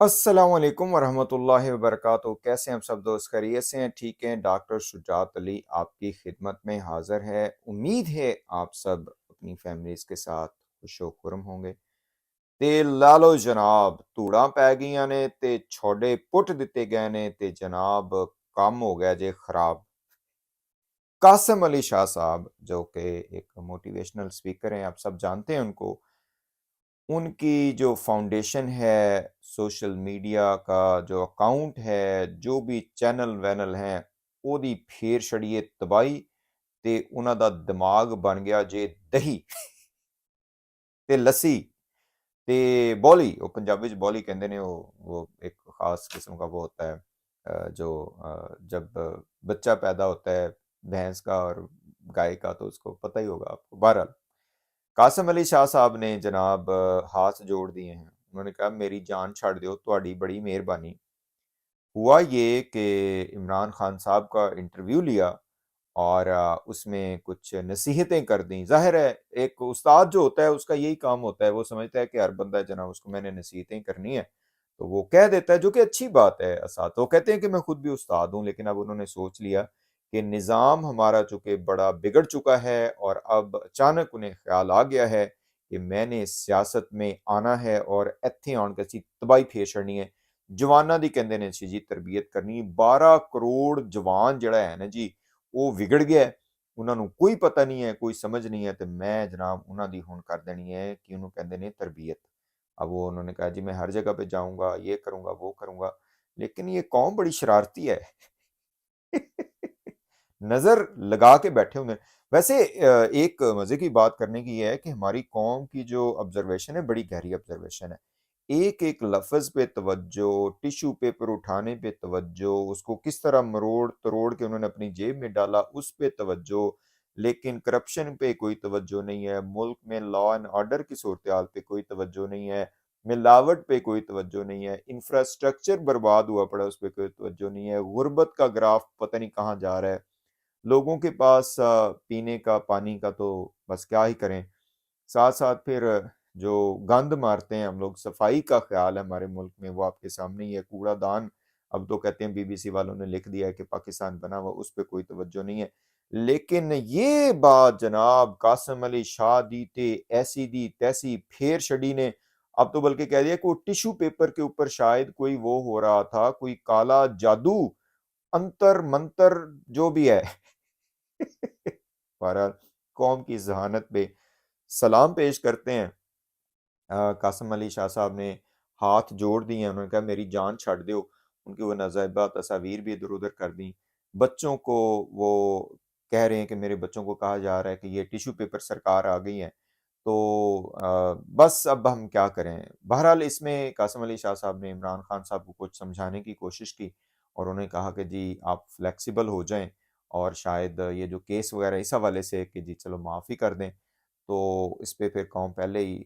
अस्सलाम वालेकुम वरहमतुल्लाहि वबरकातुहू। कैसे हैं आप सब दोस्त? खैरियत से हैं? ठीक हैं? डॉक्टर शुजात अली आपकी खिदमत में हाजिर है। उम्मीद है आप सब अपनी फैमिलीज़ के साथ खुशो खुरम होंगे। ते ला लो जनाब, धूड़ां पै गईयां ने ते छोड़े पुट दिते गए ने ते जनाब काम हो गया जे खराब। कासिम अली शाह साहब जो कि एक मोटिवेशनल स्पीकर हैं, आप सब जानते हैं उनको। उनकी जो फाउंडेशन है, सोशल मीडिया का जो अकाउंट है, जो भी चैनल वैनल हैं, ਉਹਦੀ ਫੇਰ ਛੜੀਏ ਤਬਾਹੀ ਤੇ ਉਹਨਾਂ ਦਾ ਦਿਮਾਗ ਬਣ ਗਿਆ ਜੇ ਦਹੀਂ ਤੇ ਲੱਸੀ ਤੇ ਬੌਲੀ। ਉਹ ਪੰਜਾਬੀ ਚ ਬੌਲੀ ਕਹਿੰਦੇ ਨੇ। वो एक खास किस्म का वो होता है जो जब बच्चा पैदा होता है भैंस का और गाय का, तो उसको पता ही होगा आपको। बहरहाल कासिम अली शाह साहब ने जनाब हाथ जोड़ दिए हैं। उन्होंने कहा मेरी जान छाड़ दो, ਤੁਹਾਡੀ बड़ी मेहरबानी। हुआ ये कि इमरान खान साहब का इंटरव्यू लिया और उसमें कुछ नसीहतें कर दी। ज़ाहिर है एक उस्ताद जो होता है उसका यही काम होता है, वो समझता है कि हर बंदा जनाब उसको मैंने नसीहतें करनी है तो वो कह देता है, जो कि अच्छी बात है। उस्ताद तो कहते हैं कि मैं खुद भी उस्ताद हूँ, लेकिन अब उन्होंने सोच लिया कि निज़ाम हमारा चूँकि बड़ा बिगड़ चुका है और अब अचानक उन्हें ख्याल आ गया है कि मैंने सियासत में आना है और ਇੱਥੇ ਆਉਣ ਕੇ ਅਸੀਂ ਤਬਾਹੀ ਫੇਰ ਛੱਡਣੀ ਹੈ। ਜਵਾਨਾਂ ਦੀ ਕਹਿੰਦੇ ਨੇ ਸੀ ਜੀ ਤਰਬੀਅਤ ਕਰਨੀ। 12 ਕਰੋੜ ਜਵਾਨ ਜਿਹੜਾ ਹੈ ਨਾ ਜੀ, ਉਹ ਵਿਗੜ ਗਿਆ। ਉਹਨਾਂ ਨੂੰ ਕੋਈ ਪਤਾ ਨਹੀਂ ਹੈ, ਕੋਈ ਸਮਝ नहीं है, ਤੇ मैं जनाब ਉਹਨਾਂ ਦੀ ਹੁਣ ਕਰ ਦੇਣੀ ਹੈ कि ਉਹਨੂੰ ਕਹਿੰਦੇ ਨੇ तरबियत। अब वो उन्होंने कहा जी मैं हर जगह पे जाऊंगा, ये करूंगा, वो करूंगा। लेकिन ये कौम बड़ी शरारती है। नजर लगा के बैठे हुए हैं। वैसे एक मजे की बात करने की है कि हमारी कौम की जो ऑब्जर्वेशन है बड़ी गहरी ऑब्जर्वेशन है। एक एक लफ्ज पे तवज्जो, टिश्यू पेपर उठाने पे तवज्जो, उसको किस तरह मरोड़ तरोड़ के उन्होंने अपनी जेब में डाला उस पे तवज्जो, लेकिन करप्शन पे कोई तवज्जो नहीं है। मुल्क में लॉ एंड ऑर्डर की सूरत हाल पे कोई तवज्जो नहीं है। मिलावट पे कोई तवज्जो नहीं है। इंफ्रास्ट्रक्चर बर्बाद हुआ पड़ा, उस पर कोई तवज्जो नहीं है। गुर्बत का ग्राफ पता नहीं कहाँ जा रहा है। लोगों के पास पीने का पानी का तो बस क्या ही करें। साथ साथ फिर जो गंद मारते हैं हम लोग, सफाई का ख्याल है हमारे मुल्क में, वो आपके सामने ही है। कूड़ादान अब तो कहते हैं बीबीसी वालों ने लिख दिया है कि पाकिस्तान बना हुआ, उस पर कोई तवज्जो नहीं है। लेकिन ये बात जनाब कासिम अली शाह दी ते ऐसी दी तैसी फेर छड़ी ने। अब तो बल्कि कह दिया कि वो टिश्यू पेपर के ऊपर शायद कोई वो हो रहा था, कोई काला जादू, अंतर मंतर जो भी है। बहरहाल कौम की जहानत पे सलाम पेश करते हैं। कासिम अली शाह साहब ने हाथ जोड़ दिए हैं। उन्होंने कहा मेरी जान छाड़ दो। उनकी वो नाजायबा तस्वीर भी इधर उधर कर दी। बच्चों को वो कह रहे हैं कि मेरे बच्चों को कहा जा रहा है कि ये टिश्यू पेपर सरकार आ गई है, तो बस अब हम क्या करें। बहरहाल इसमें कासिम अली शाह साहब ने इमरान खान साहब को कुछ समझाने की कोशिश की और उन्हें कहा कि जी आप फ्लेक्सिबल हो जाएं और शायद ये जो केस वगैरह इस हवाले से कि जी चलो माफ़ ही कर दें। तो इस पे फिर कौम पहले ही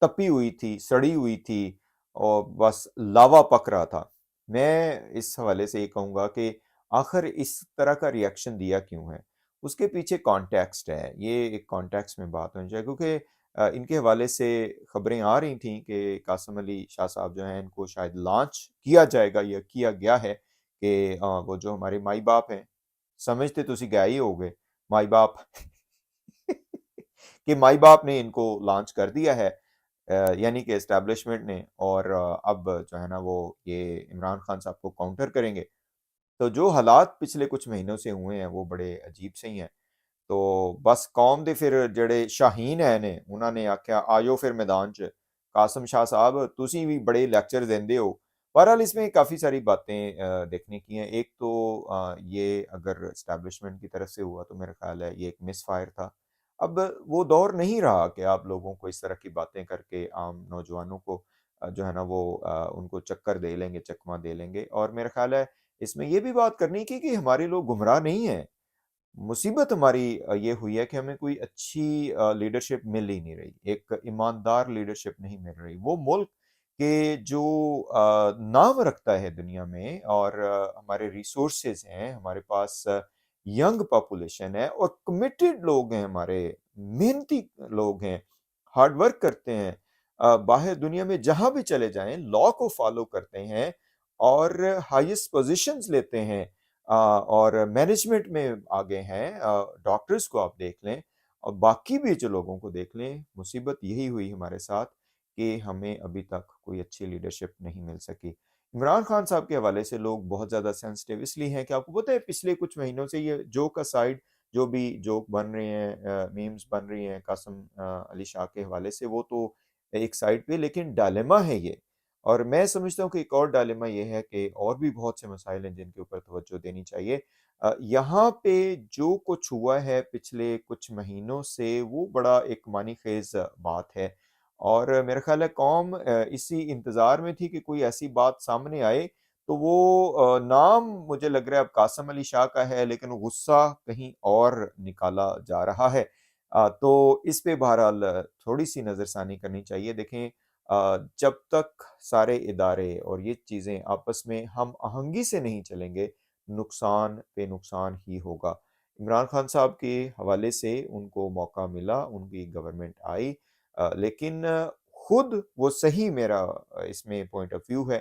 तपी हुई थी, सड़ी हुई थी और बस लावा पक रहा था। मैं इस हवाले से ये कहूँगा कि आखिर इस तरह का रिएक्शन दिया क्यों है? उसके पीछे कॉन्टेक्स्ट है। ये एक कॉन्टेक्स्ट में बात होनी चाहिए, क्योंकि इनके हवाले से खबरें आ रही थीं कि कासिम अली शाह साहब जो हैं इनको शायद लॉन्च किया जाएगा या किया गया है कि वो जो हमारे माई बाप हैं, समझते तो गए ही होगे माई बाप। कि माई बाप ने इनको लॉन्च कर दिया है, यानी कि एस्टैब्लिशमेंट ने। और अब जो है ना वो ये इमरान खान साहब को काउंटर करेंगे। तो जो हालात पिछले कुछ महीनों से हुए हैं वो बड़े अजीब से ही हैं। तो बस कौम दे फिर जड़े शाहीन है ने उन्होंने आख्या आयो फिर मैदान च। कासिम शाह साहब तुसी भी बड़े लेक्चर देंदे हो। बहरहाल इसमें काफ़ी सारी बातें देखने की हैं। एक तो ये अगर एस्टैब्लिशमेंट की तरफ से हुआ तो मेरा ख्याल है ये एक मिस फायर था। अब वो दौर नहीं रहा कि आप लोगों को इस तरह की बातें करके आम नौजवानों को जो है ना वो उनको चक्कर दे लेंगे, चकमा दे लेंगे। और मेरा ख्याल है इसमें ये भी बात करनी की कि हमारे लोग गुमराह नहीं हैं। मुसीबत हमारी ये हुई है कि हमें कोई अच्छी लीडरशिप मिल ही नहीं रही, एक ईमानदार लीडरशिप नहीं मिल रही। वो मुल्क के जो नाम रखता है दुनिया में और हमारे रिसोर्सेज हैं, हमारे पास यंग पॉपुलेशन है और कमिटेड लोग हैं, हमारे मेहनती लोग हैं, हार्ड वर्क करते हैं। बाहर दुनिया में जहाँ भी चले जाएँ लॉ को फ़ॉलो करते हैं और हाईएस्ट पोज़ीशंस लेते हैं, और मैनेजमेंट में आगे हैं, डॉक्टर्स को आप देख लें और बाकी भी जो लोगों को देख लें, मुसीबत यही हुई हमारे साथ कि हमें अभी तक कोई अच्छी लीडरशिप नहीं मिल सकी। इमरान खान साहब के हवाले से लोग बहुत ज़्यादा सेंसिटिव इसलिए हैं कि आपको पता है पिछले कुछ महीनों से ये जोक असाइड जो भी जोक बन रहे हैं, मीम्स बन रही हैं कासिम अली शाह के हवाले से, वो तो एक साइड पे, लेकिन डायलेमा है ये। और मैं समझता हूँ कि एक और डायलेमा ये है कि और भी बहुत से मसाइल हैं जिनके ऊपर तवज्जो देनी चाहिए। यहाँ पे जो कुछ हुआ है पिछले कुछ महीनों से वो बड़ा एक मानी खेज बात है, और मेरा ख्याल है कौम इसी इंतज़ार में थी कि कोई ऐसी बात सामने आए, तो वो नाम मुझे लग रहा है अब कासिम अली शाह का है लेकिन गुस्सा कहीं और निकाला जा रहा है। तो इस पे बहरहाल थोड़ी-सी नज़रसानी करनी चाहिए। देखें, जब तक सारे इदारे और ये चीज़ें आपस में हम आहंगी से नहीं चलेंगे, नुकसान पे नुकसान ही होगा। इमरान खान साहब के हवाले से उनको मौका मिला, उनकी गवर्नमेंट आई, लेकिन खुद वो सही मेरा इसमें पॉइंट ऑफ व्यू है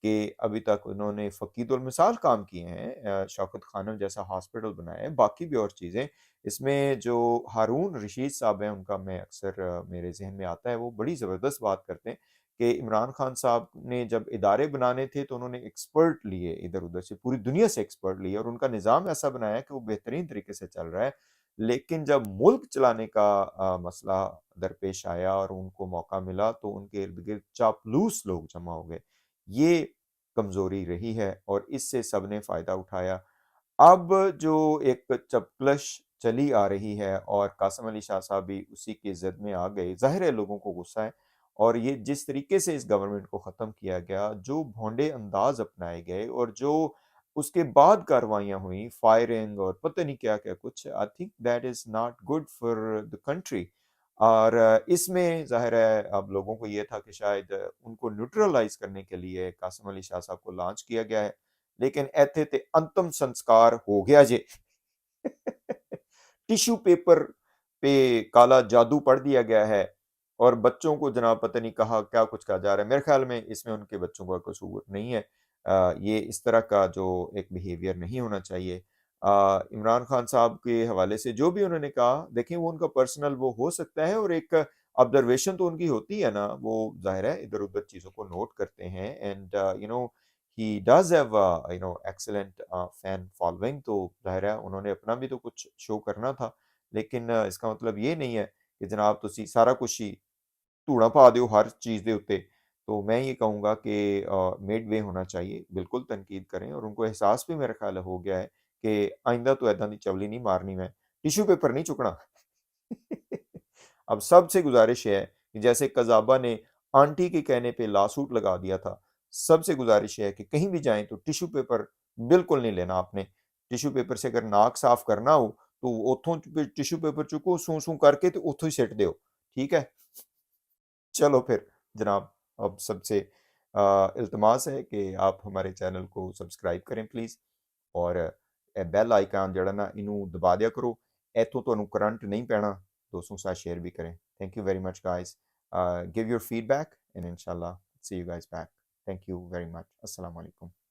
कि अभी तक उन्होंने फ़कीदुल मिसाल काम किए हैं, शौकत खानम जैसा हॉस्पिटल बनाया है, बाकी भी और चीज़ें। इसमें जो हारून रशीद साहब हैं उनका मैं अक्सर मेरे ज़हन में आता है, वो बड़ी ज़बरदस्त बात करते हैं कि इमरान खान साहब ने जब इदारे बनाने थे तो उन्होंने एक्सपर्ट लिए इधर-उधर से, पूरी दुनिया से एक्सपर्ट लिए और उनका निज़ाम ऐसा बनाया कि वो बेहतरीन तरीके से चल रहा है। लेकिन जब मुल्क चलाने का मसला दरपेश आया और उनको मौका मिला तो उनके इर्द-गिर्द चापलूस लोग जमा हो गए। ये कमज़ोरी रही है और इससे सबने फ़ायदा उठाया। अब जो एक चपकलश चली आ रही है और कासिम अली शाह साहब भी उसी की ज़द में आ गए, ज़ाहिर है लोगों को गुस्सा है और ये जिस तरीके से इस गवर्नमेंट को ख़त्म किया गया, जो भोंडे अंदाज़ अपनाए गए और जो उसके बाद कार्रवाइयाँ हुई, फायरिंग और पता नहीं क्या-क्या कुछ, I think that is not good for the country. और इसमें ज़ाहिर है अब लोगों को ये था कि शायद उनको न्यूट्रलाइज़ करने के लिए कासिम अली शाह साहब को लॉन्च किया गया है। लेकिन एथे ते अंतिम संस्कार हो गया जे। टिश्यू पेपर पे काला जादू पढ़ दिया गया है और बच्चों को जनाब पता नहीं कहा क्या कुछ कहा जा रहा है। मेरे ख्याल में इसमें उनके बच्चों का कसूर नहीं है। ये इस तरह का जो एक बिहेवियर नहीं होना चाहिए। इमरान खान साहब के हवाले से जो भी उन्होंने कहा, देखिए वो उनका पर्सनल वो हो सकता है और एक ऑब्जर्वेशन तो उनकी होती है ना, वो ज़ाहिर है इधर-उधर चीज़ों को नोट करते हैं and he does have excellent fan following, तो ज़ाहिर है उन्होंने अपना भी तो कुछ शो करना था। लेकिन इसका मतलब ये नहीं है कि जनाब तुसी सारा कुछ ही ਧੂੜਾ ਪਾ ਦਿਓ हर चीज़ ਦੇ ਉੱਤੇ। तो मैं ये कहूँगा कि मिड वे होना चाहिए, बिल्कुल तनकीद करें और उनको एहसास भी मेरा ख्याल है हो गया है कि आइंदा तो ऐदां दी चवली नहीं मारनी मैं, टिश्यू पेपर नहीं चुकना। अब सबसे गुज़ारिश है कि जैसे कज़ाबा ने आंटी के कहने पे लॉसूट लगा दिया था, सबसे गुज़ारिश है कि कहीं भी जाएँ तो टिश्यू पेपर बिल्कुल नहीं लेना आपने। टिश्यू पेपर से अगर नाक साफ करना हो, तो ਉੱਥੋਂ टिश्यू पेपर चुको, सूं-सूं करके ते ਉੱਥੋਂ ही सिट दियो, ठीक है? चलो फिर जनाब, अब सबसे इल्तमास है कि आप हमारे चैनल को सब्सक्राइब करें प्लीज़ और बेल आइकन जड़ा ना इनू दबा दिया करो। इथों ਤੁਹਾਨੂੰ करंट नहीं पैना, दोस्तों के साथ शेयर भी करें। Thank you very much guys. Give your feedback and इंशाल्लाह see you guys back. Thank you very much. अस्सलाम वालेकुम।